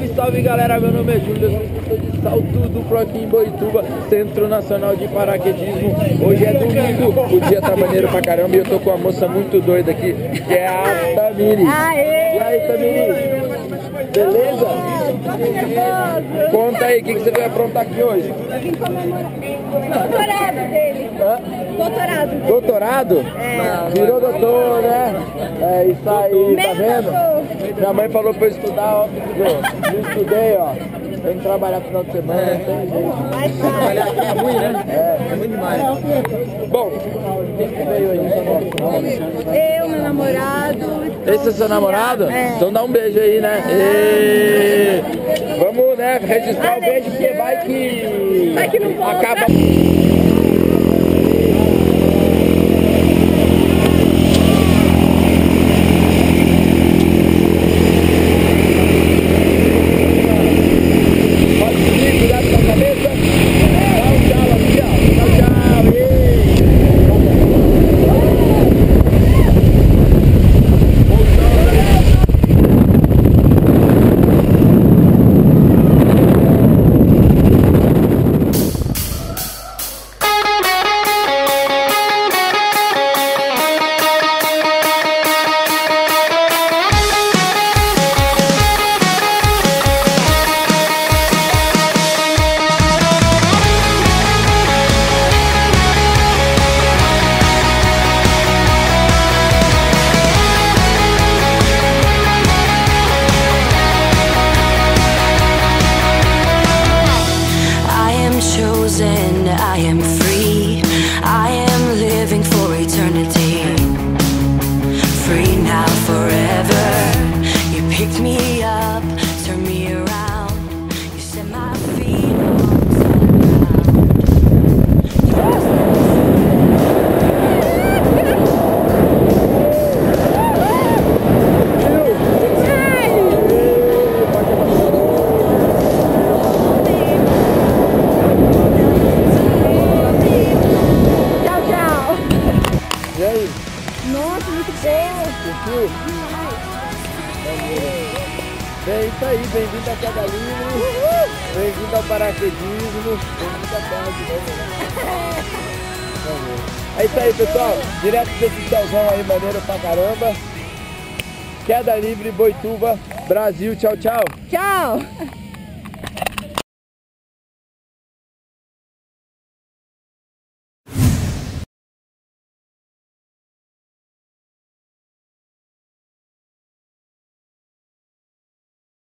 Salve, salve galera, meu nome é Júlio, eu sou de salto duplo aqui em Boituva, Centro Nacional de Paraquedismo. Hoje é domingo, o dia tá maneiro pra caramba e eu tô com uma moça muito doida aqui, que é a Tamiri. Aê! E aí, Tamiri? Beleza? Conta aí, o que você veio aprontar aqui hoje? Eu vim comemorar o doutorado dele. Hã? Doutorado dele. Doutorado? É. Virou doutor, né? É isso aí, tá vendo? Doutor. Minha mãe falou pra eu estudar, ó, não estudei, ó. Tem que trabalhar no final de semana, não tem jeito. Trabalhar aqui é ruim, né? É ruim demais. Bom, quem que veio aí? Eu, meu namorado. Esse é seu namorado? É. Então dá um beijo aí, né? E... Vamos, né, registrar o beijo, porque vai que não volta. acaba... I am free, I am living for eternity. Free now, forever. You picked me up, turned me around. You set my feet E aí? Nossa, muito bom. Curtiu? É isso aí, bem-vindo à Queda Livre, bem-vindo ao paraquedismo, bem-vindo à terra de novo, né? É isso aí, pessoal, direto desse céuzão aí, maneiro pra caramba. Queda Livre, Boituva, Brasil, tchau, tchau. Tchau.